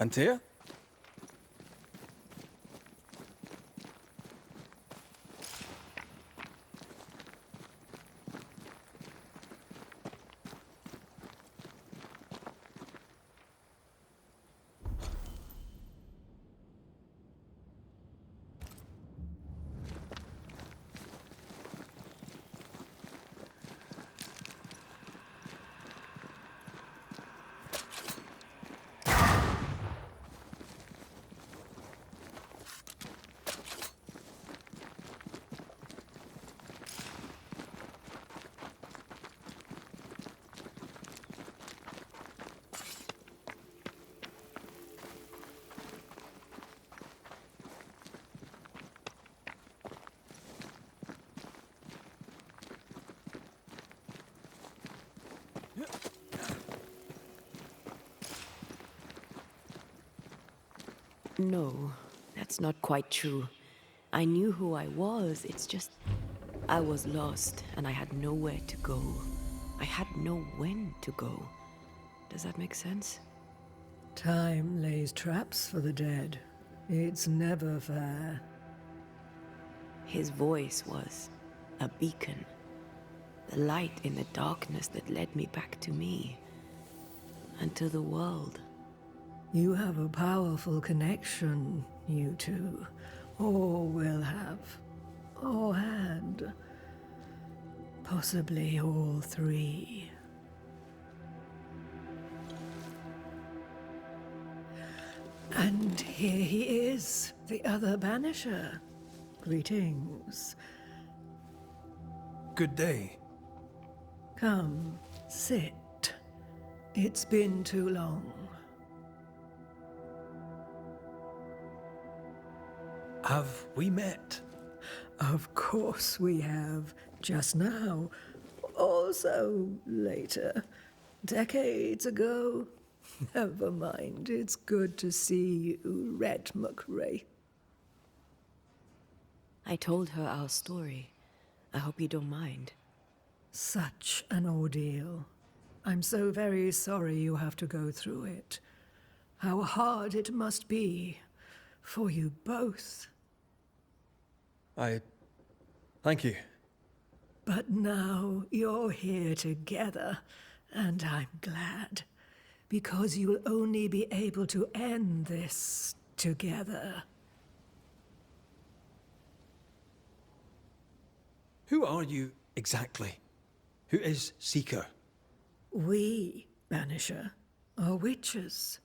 Antea? No, that's not quite true. I knew who I was, it's just... I was lost, and I had nowhere to go. I had no when to go. Does that make sense? Time lays traps for the dead. It's never fair. His voice was a beacon. The light in the darkness that led me back to me. And to the world. You have a powerful connection, you two. Or will have. Or had. Possibly all three. And here he is, the other Banisher. Greetings. Good day. Come, sit. It's been too long. Have we met? Of course we have. Just now. Also later. Decades ago. Never mind. It's good to see you, Red McRae. I told her our story. I hope you don't mind. Such an ordeal. I'm so very sorry you have to go through it. How hard it must be for you both. Thank you. But now you're here together, and I'm glad. Because you'll only be able to end this together. Who are you exactly? Who is Seeker? We, Banisher, are witches.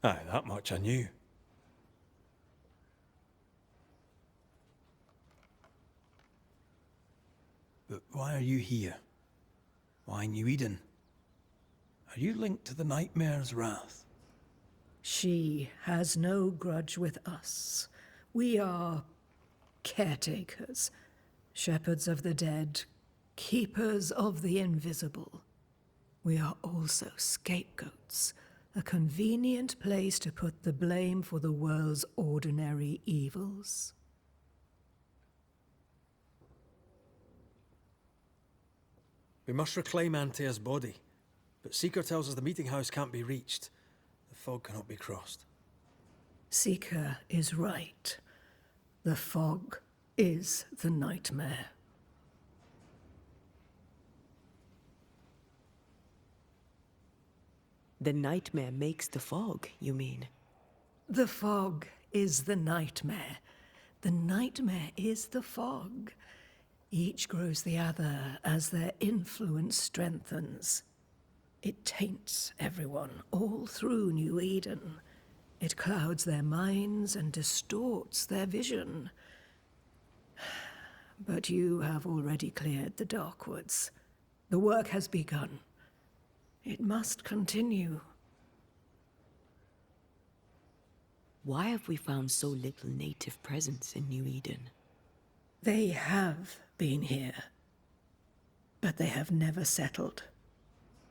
Aye, that much I knew. But why are you here? Why New Eden? Are you linked to the Nightmare's wrath? She has no grudge with us. We are caretakers, shepherds of the dead, keepers of the invisible. We are also scapegoats, a convenient place to put the blame for the world's ordinary evils. We must reclaim Antea's body, but Seeker tells us the meeting house can't be reached. The fog cannot be crossed. Seeker is right. The fog is the nightmare. The nightmare makes the fog, you mean? The fog is the nightmare. The nightmare is the fog. Each grows the other as their influence strengthens. It taints everyone, all through New Eden. It clouds their minds and distorts their vision. But you have already cleared the Darkwoods. The work has begun. It must continue. Why have we found so little native presence in New Eden? They have been here, but they have never settled.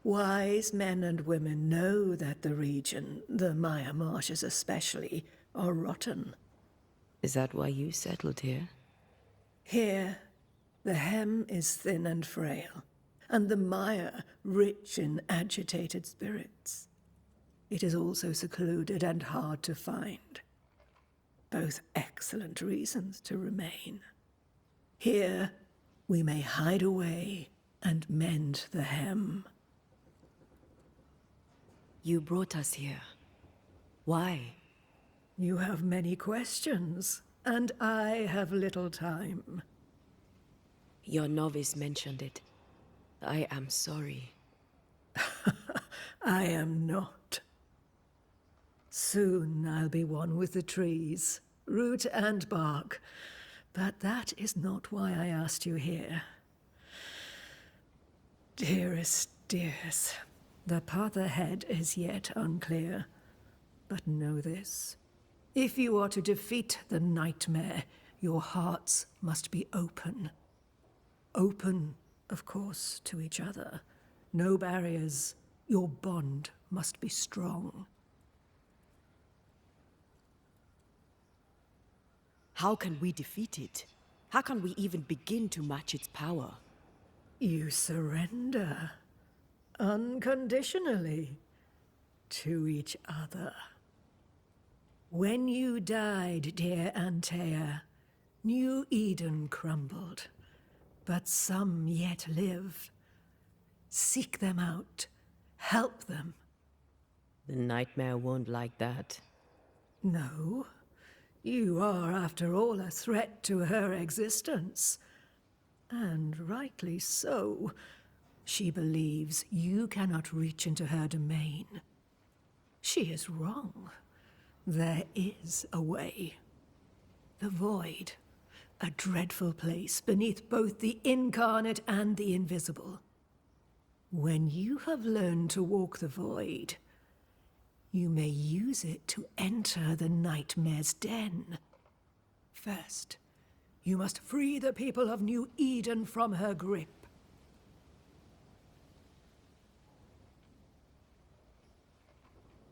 Wise men and women know that the region, the Maya Marshes especially, are rotten. Is that why you settled here? Here, the hem is thin and frail, and the mire rich in agitated spirits. It is also secluded and hard to find. Both excellent reasons to remain. Here, we may hide away and mend the hem. You brought us here. Why? You have many questions, and I have little time. Your novice mentioned it. I am sorry. I am not. Soon I'll be one with the trees, root and bark. But that is not why I asked you here. Dearest dears, the path ahead is yet unclear. But know this. If you are to defeat the nightmare, your hearts must be open. Open, of course, to each other. No barriers. Your bond must be strong. How can we defeat it? How can we even begin to match its power? You surrender unconditionally to each other. When you died, dear Antea, New Eden crumbled, but some yet live. Seek them out, help them. The nightmare won't like that. No, you are, after all, a threat to her existence. And rightly so. She believes you cannot reach into her domain. She is wrong. There is a way. The void, a dreadful place beneath both the incarnate and the invisible. When you have learned to walk the void, you may use it to enter the nightmare's den. First, you must free the people of New Eden from her grip.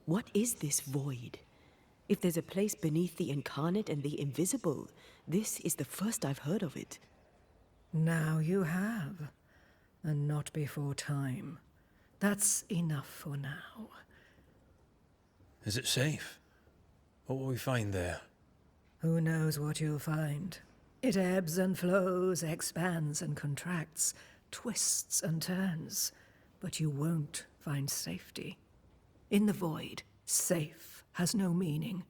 What is this void? If there's a place beneath the incarnate and the invisible, this is the first I've heard of it. Now you have, and not before time. That's enough for now. Is it safe? What will we find there? Who knows what you'll find? It ebbs and flows, expands and contracts, twists and turns, but you won't find safety. In the void, safe has no meaning.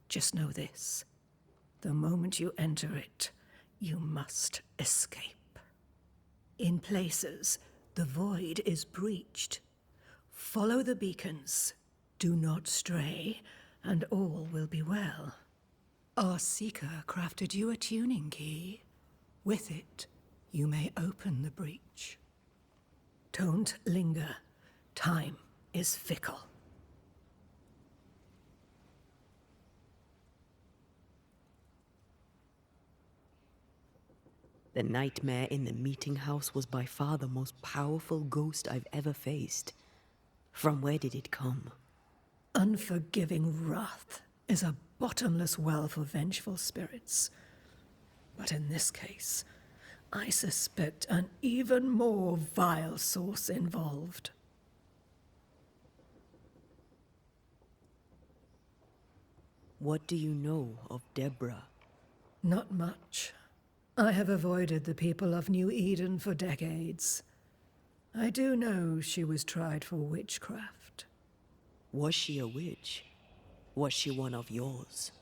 Just know this. The moment you enter it, you must escape. In places, the void is breached. Follow the beacons. Do not stray, and all will be well. Our seeker crafted you a tuning key. With it, you may open the breach. Don't linger. Time is fickle. The nightmare in the meeting house was by far the most powerful ghost I've ever faced. From where did it come? Unforgiving wrath is a bottomless well for vengeful spirits. But in this case, I suspect an even more vile source involved. What do you know of Deborah? Not much. I have avoided the people of New Eden for decades. I do know she was tried for witchcraft. Was she a witch? Was she one of yours?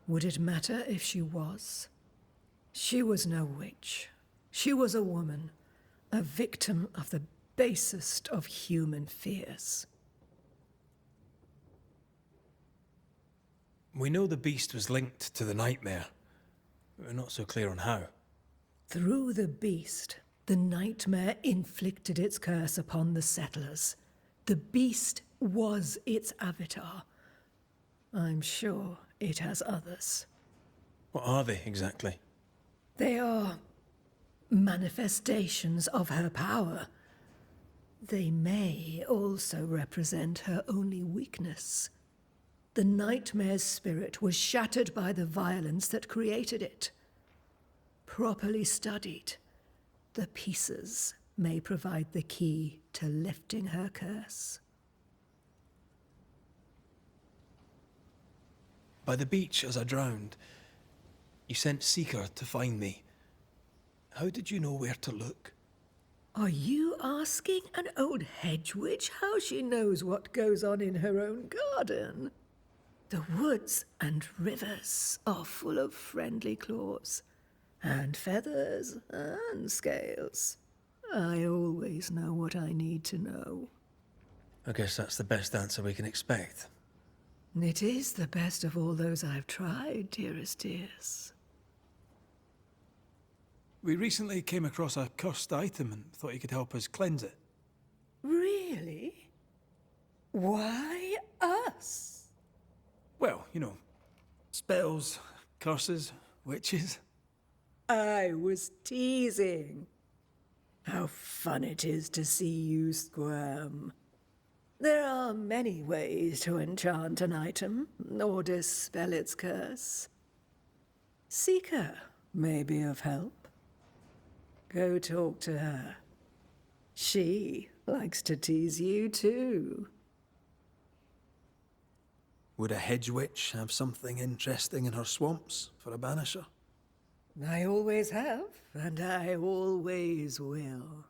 Would it matter if she was? She was no witch. She was a woman, a victim of the basest of human fears. We know the beast was linked to the nightmare. We're not so clear on how. Through the beast, the nightmare inflicted its curse upon the settlers. The beast was its avatar. I'm sure it has others. What are they exactly? They are manifestations of her power. They may also represent her only weakness. The nightmare's spirit was shattered by the violence that created it. Properly studied, the pieces may provide the key to lifting her curse. By the beach as I drowned, you sent Seeker to find me. How did you know where to look? Are you asking an old hedge witch how she knows what goes on in her own garden? The woods and rivers are full of friendly claws, and feathers and scales. I always know what I need to know. I guess that's the best answer we can expect. It is the best of all those I've tried, dearest dears. We recently came across a cursed item and thought you could help us cleanse it. Really? Why us? Well, you know, spells, curses, witches. I was teasing. How fun it is to see you squirm. There are many ways to enchant an item or dispel its curse. Seeker may be of help. Go talk to her. She likes to tease you too. Would a hedge witch have something interesting in her swamps for a banisher? I always have, and I always will.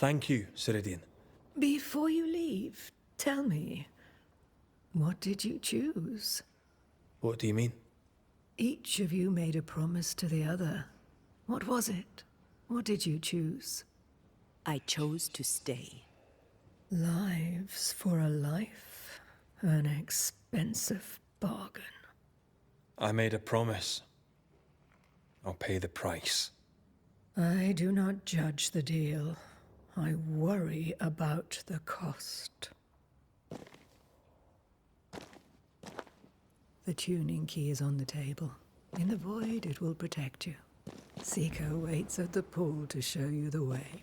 Thank you, Ceridian. Before you leave, tell me, what did you choose? What do you mean? Each of you made a promise to the other. What was it? What did you choose? I chose to stay. Lives for a life. An expensive bargain. I made a promise. I'll pay the price. I do not judge the deal. I worry about the cost. The tuning key is on the table. In the void, it will protect you. Seeker waits at the pool to show you the way.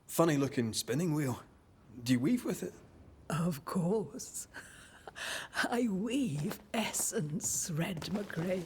Funny looking spinning wheel. Do you weave with it? Of course. I weave essence, Red McRae.